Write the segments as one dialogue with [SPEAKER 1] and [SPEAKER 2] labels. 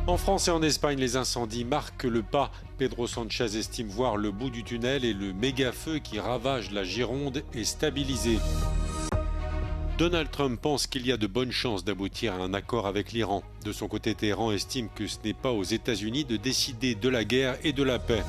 [SPEAKER 1] En France et en Espagne, les incendies marquent le pas. Pedro Sánchez estime voir le bout du tunnel et le méga-feu qui ravage la Gironde est stabilisé. Donald Trump pense qu'il y a de bonnes chances d'aboutir à un accord avec l'Iran. De son côté, Téhéran estime que ce n'est pas aux États-Unis de décider de la guerre et de la paix.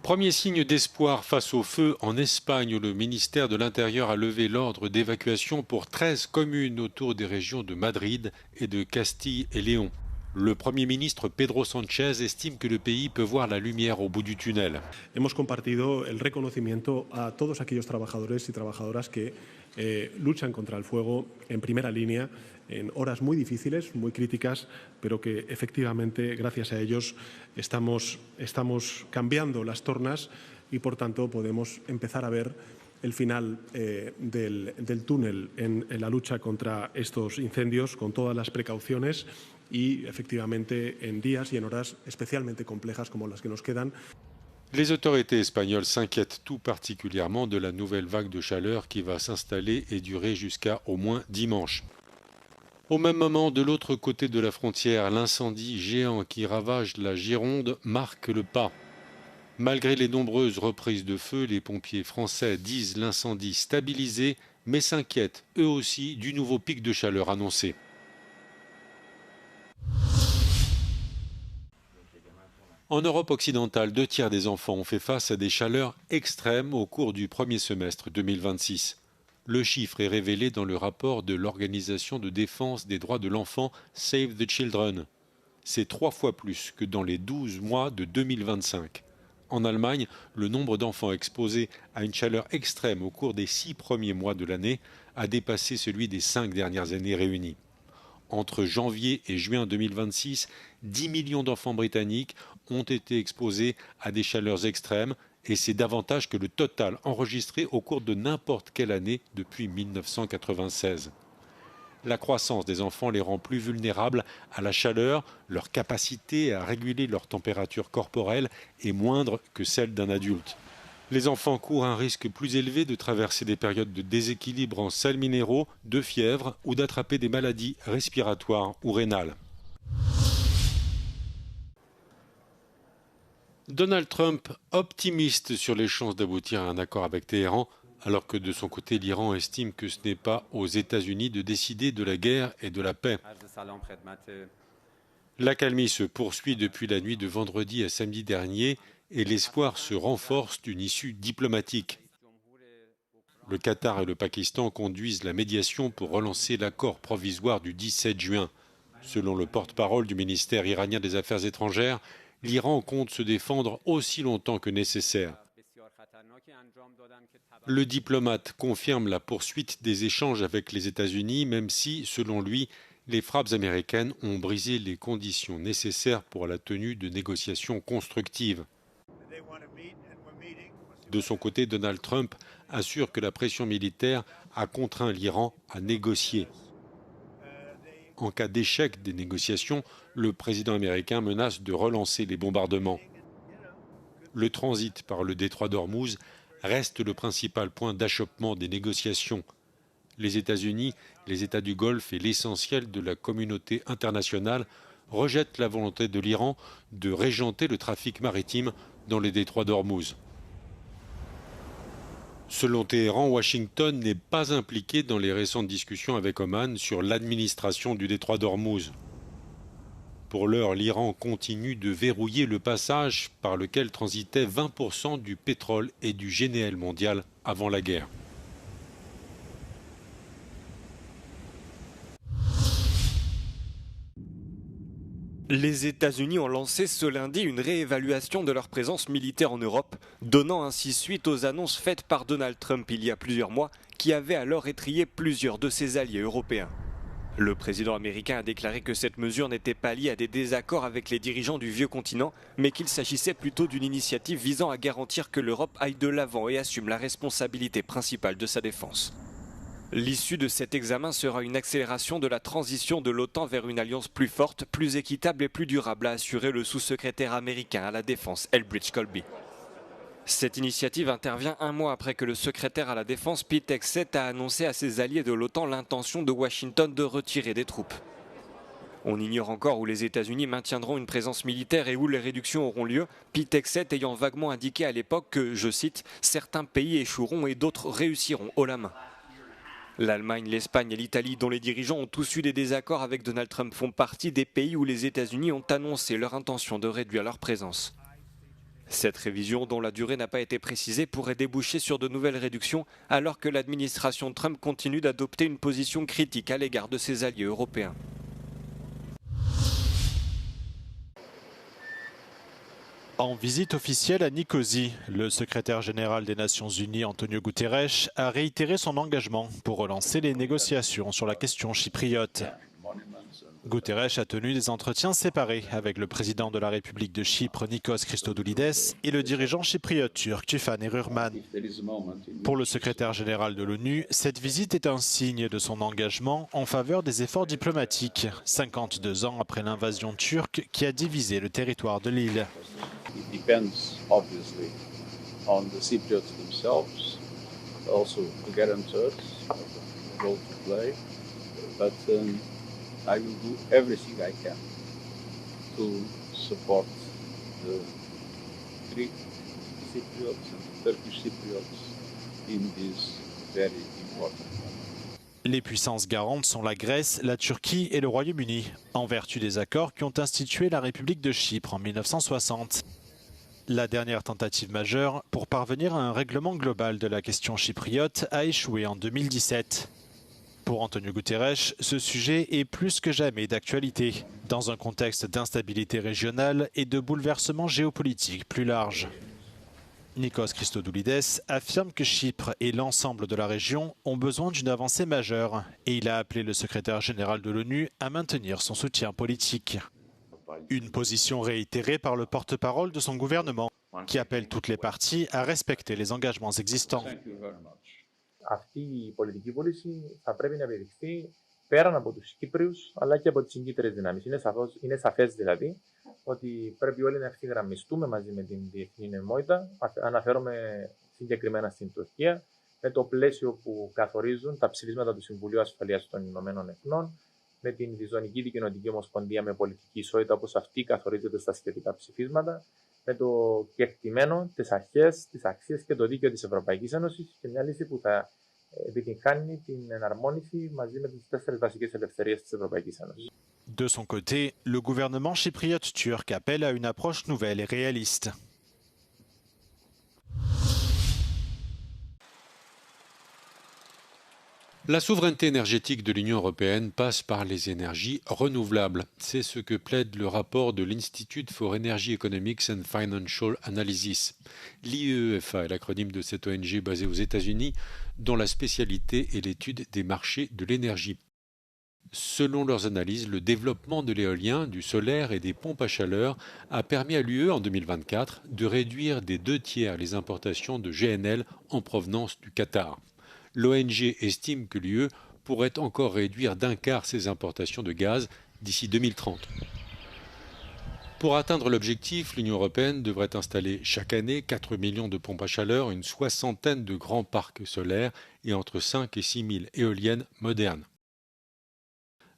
[SPEAKER 1] Premier signe d'espoir face au feu en Espagne où le ministère de l'Intérieur a levé l'ordre d'évacuation pour 13 communes autour des régions de Madrid et de Castille et Léon. Le Premier ministre Pedro Sánchez estime que le pays peut voir la lumière au bout du tunnel.
[SPEAKER 2] Hemos compartido el reconocimiento a todos aquellos trabajadores y trabajadoras que luchan contra el fuego en primera línea en horas muy difíciles, muy críticas, pero que efectivamente gracias a ellos estamos cambiando las tornas y por tanto podemos empezar a ver el final del túnel en la lucha contra estos incendios con todas las precauciones y efectivamente en días y en horas especialmente complejas como las que nos quedan.
[SPEAKER 1] Les autorités espagnoles s'inquiètent tout particulièrement de la nouvelle vague de chaleur qui va s'installer et durer jusqu'à au moins dimanche. Au même moment, de l'autre côté de la frontière, l'incendie géant qui ravage la Gironde marque le pas. Malgré les nombreuses reprises de feu, les pompiers français disent l'incendie stabilisé, mais s'inquiètent eux aussi du nouveau pic de chaleur annoncé. En Europe occidentale, 2/3 des enfants ont fait face à des chaleurs extrêmes au cours du premier semestre 2026. Le chiffre est révélé dans le rapport de l'Organisation de défense des droits de l'enfant Save the Children. C'est 3 fois plus que dans les 12 mois de 2025. En Allemagne, le nombre d'enfants exposés à une chaleur extrême au cours des 6 premiers mois de l'année a dépassé celui des 5 dernières années réunies. Entre janvier et juin 2026, 10 millions d'enfants britanniques ont été exposés à des chaleurs extrêmes et c'est davantage que le total enregistré au cours de n'importe quelle année depuis 1996. La croissance des enfants les rend plus vulnérables à la chaleur, leur capacité à réguler leur température corporelle est moindre que celle d'un adulte. Les enfants courent un risque plus élevé de traverser des périodes de déséquilibre en sels minéraux, de fièvre ou d'attraper des maladies respiratoires ou rénales. Donald Trump optimiste sur les chances d'aboutir à un accord avec Téhéran, alors que de son côté l'Iran estime que ce n'est pas aux États-Unis de décider de la guerre et de la paix. L'accalmie se poursuit depuis la nuit de vendredi à samedi dernier et l'espoir se renforce d'une issue diplomatique. Le Qatar et le Pakistan conduisent la médiation pour relancer l'accord provisoire du 17 juin. Selon le porte-parole du ministère iranien des Affaires étrangères, l'Iran compte se défendre aussi longtemps que nécessaire. Le diplomate confirme la poursuite des échanges avec les États-Unis, même si, selon lui, les frappes américaines ont brisé les conditions nécessaires pour la tenue de négociations constructives. De son côté, Donald Trump assure que la pression militaire a contraint l'Iran à négocier. En cas d'échec des négociations, le président américain menace de relancer les bombardements. Le transit par le détroit d'Ormuz reste le principal point d'achoppement des négociations. Les États-Unis, les États du Golfe et l'essentiel de la communauté internationale rejettent la volonté de l'Iran de régenter le trafic maritime dans les détroits d'Ormuz. Selon Téhéran, Washington n'est pas impliqué dans les récentes discussions avec Oman sur l'administration du détroit d'Ormuz. Pour l'heure, l'Iran continue de verrouiller le passage par lequel transitait 20% du pétrole et du GNL mondial avant la guerre.
[SPEAKER 3] Les États-Unis ont lancé ce lundi une réévaluation de leur présence militaire en Europe, donnant ainsi suite aux annonces faites par Donald Trump il y a plusieurs mois, qui avaient alors étrillé plusieurs de ses alliés européens. Le président américain a déclaré que cette mesure n'était pas liée à des désaccords avec les dirigeants du vieux continent, mais qu'il s'agissait plutôt d'une initiative visant à garantir que l'Europe aille de l'avant et assume la responsabilité principale de sa défense. L'issue de cet examen sera une accélération de la transition de l'OTAN vers une alliance plus forte, plus équitable et plus durable, a assuré le sous-secrétaire américain à la Défense, Elbridge Colby. Cette initiative intervient un mois après que le secrétaire à la Défense Pete Hegseth a annoncé à ses alliés de l'OTAN l'intention de Washington de retirer des troupes. On ignore encore où les États-Unis maintiendront une présence militaire et où les réductions auront lieu, Pete Hegseth ayant vaguement indiqué à l'époque que, je cite, « certains pays échoueront et d'autres réussiront haut la main ». L'Allemagne, l'Espagne et l'Italie, dont les dirigeants ont tous eu des désaccords avec Donald Trump, font partie des pays où les États-Unis ont annoncé leur intention de réduire leur présence. Cette révision, dont la durée n'a pas été précisée, pourrait déboucher sur de nouvelles réductions, alors que l'administration Trump continue d'adopter une position critique à l'égard de ses alliés européens.
[SPEAKER 4] En visite officielle à Nicosie, le secrétaire général des Nations Unies, Antonio Guterres, a réitéré son engagement pour relancer les négociations sur la question chypriote. Guterres a tenu des entretiens séparés avec le président de la République de Chypre, Nikos Christodoulides, et le dirigeant chypriote turc, Tufan Erurman. Pour le secrétaire général de l'ONU, cette visite est un signe de son engagement en faveur des efforts diplomatiques, 52 ans après l'invasion turque qui a divisé le territoire de l'île.
[SPEAKER 5] It depends obviously on the Cypriots themselves, also the guarantors have a role to play, but I will do everything I can to support the Greek Cypriots and Turkish Cypriots in this very important moment.
[SPEAKER 4] Les puissances garantes sont la Grèce, la Turquie et le Royaume-Uni, en vertu des accords qui ont institué la République de Chypre en 1960. La dernière tentative majeure pour parvenir à un règlement global de la question chypriote a échoué en 2017. Pour Antonio Guterres, ce sujet est plus que jamais d'actualité, dans un contexte d'instabilité régionale et de bouleversements géopolitiques plus larges. Nikos Christodoulides affirme que Chypre et l'ensemble de la région ont besoin d'une avancée majeure et il a appelé le secrétaire général de l'ONU à maintenir son soutien politique. Une position réitérée par le porte-parole de son gouvernement, qui appelle toutes les parties à respecter les engagements existants.
[SPEAKER 6] Αυτή η πολιτική βούληση θα πρέπει να επιδειχθεί πέραν από τους Κύπριους αλλά και από τις συγκίτρες δυνάμεις. Είναι σαφές δηλαδή ότι πρέπει όλοι να ευθυγραμμιστούμε μαζί με την διεθνή νομιμότητα. Αναφέρομαι συγκεκριμένα στην Τουρκία, με το πλαίσιο που καθορίζουν τα ψηφίσματα του Συμβουλίου Ασφαλείας των Ηνωμένων Εθνών, με την Διζωνική Δικοινοτική Ομοσπονδία με πολιτική ισότητα όπως αυτή καθορίζεται στα σχετικά ψηφίσματα, με το κεκτημένο, τις αρχές, τις αξίες και το δίκαιο της Ευρωπαϊκής Ένωσης και μια λύση που θα επιτυγχάνει την εναρμόνιση μαζί με τις 4 βασικές ελευθερίες της Ευρωπαϊκής Ένωσης.
[SPEAKER 4] De son côté, le gouvernement chypriote turc appelle à une approche nouvelle et réaliste.
[SPEAKER 1] La souveraineté énergétique de l'Union européenne passe par les énergies renouvelables. C'est ce que plaide le rapport de l'Institute for Energy Economics and Financial Analysis. L'IEEFA est l'acronyme de cette ONG basée aux États-Unis, dont la spécialité est l'étude des marchés de l'énergie. Selon leurs analyses, le développement de l'éolien, du solaire et des pompes à chaleur a permis à l'UE en 2024 de réduire des 2/3 les importations de GNL en provenance du Qatar. L'ONG estime que l'UE pourrait encore réduire d'1/4 ses importations de gaz d'ici 2030. Pour atteindre l'objectif, l'Union européenne devrait installer chaque année 4 millions de pompes à chaleur, une soixantaine de grands parcs solaires et entre 5 et 6 000 éoliennes modernes.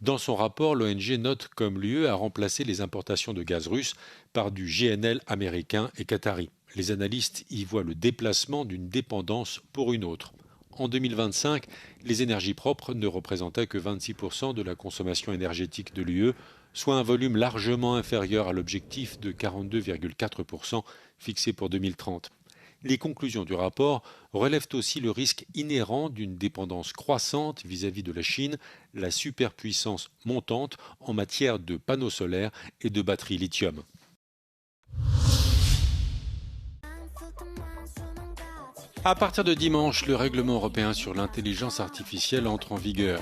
[SPEAKER 1] Dans son rapport, l'ONG note comme l'UE a remplacé les importations de gaz russe par du GNL américain et qatari. Les analystes y voient le déplacement d'une dépendance pour une autre. En 2025, les énergies propres ne représentaient que 26% de la consommation énergétique de l'UE, soit un volume largement inférieur à l'objectif de 42,4% fixé pour 2030. Les conclusions du rapport relèvent aussi le risque inhérent d'une dépendance croissante vis-à-vis de la Chine, la superpuissance montante en matière de panneaux solaires et de batteries lithium. À partir de dimanche, le règlement européen sur l'intelligence artificielle entre en vigueur.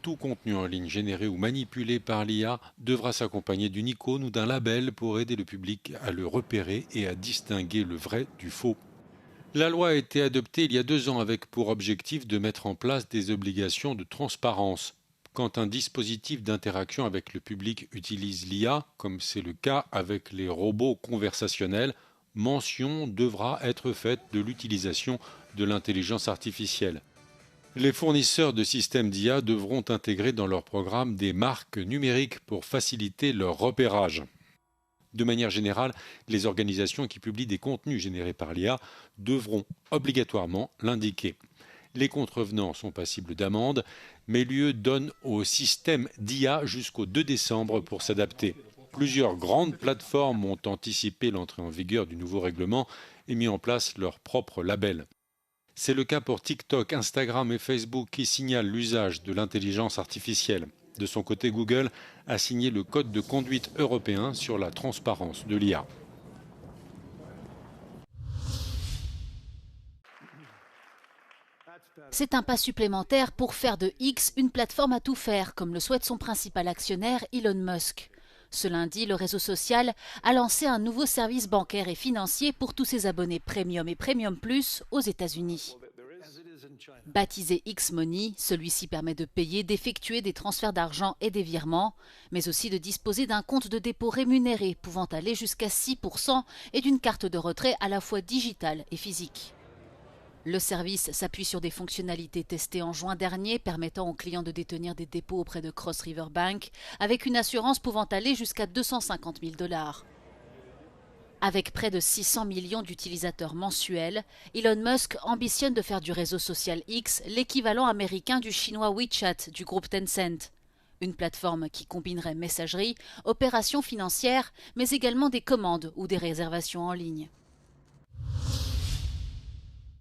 [SPEAKER 1] Tout contenu en ligne généré ou manipulé par l'IA devra s'accompagner d'une icône ou d'un label pour aider le public à le repérer et à distinguer le vrai du faux. La loi a été adoptée il y a 2 ans avec pour objectif de mettre en place des obligations de transparence. Quand un dispositif d'interaction avec le public utilise l'IA, comme c'est le cas avec les robots conversationnels, mention devra être faite de l'utilisation de l'intelligence artificielle. Les fournisseurs de systèmes d'IA devront intégrer dans leur programme des marques numériques pour faciliter leur repérage. De manière générale, les organisations qui publient des contenus générés par l'IA devront obligatoirement l'indiquer. Les contrevenants sont passibles d'amende, mais l'UE donne au système d'IA jusqu'au 2 décembre pour s'adapter. Plusieurs grandes plateformes ont anticipé l'entrée en vigueur du nouveau règlement et mis en place leur propre label. C'est le cas pour TikTok, Instagram et Facebook qui signalent l'usage de l'intelligence artificielle. De son côté, Google a signé le code de conduite européen sur la transparence de l'IA.
[SPEAKER 7] C'est un pas supplémentaire pour faire de X une plateforme à tout faire, comme le souhaite son principal actionnaire Elon Musk. Ce lundi, le réseau social a lancé un nouveau service bancaire et financier pour tous ses abonnés Premium et Premium Plus aux États-Unis. Baptisé X-Money, celui-ci permet de payer, d'effectuer des transferts d'argent et des virements, mais aussi de disposer d'un compte de dépôt rémunéré pouvant aller jusqu'à 6% et d'une carte de retrait à la fois digitale et physique. Le service s'appuie sur des fonctionnalités testées en juin dernier permettant aux clients de détenir des dépôts auprès de Cross River Bank avec une assurance pouvant aller jusqu'à 250 000 $. Avec près de 600 millions d'utilisateurs mensuels, Elon Musk ambitionne de faire du réseau social X l'équivalent américain du chinois WeChat du groupe Tencent. Une plateforme qui combinerait messagerie, opérations financières, mais également des commandes ou des réservations en ligne.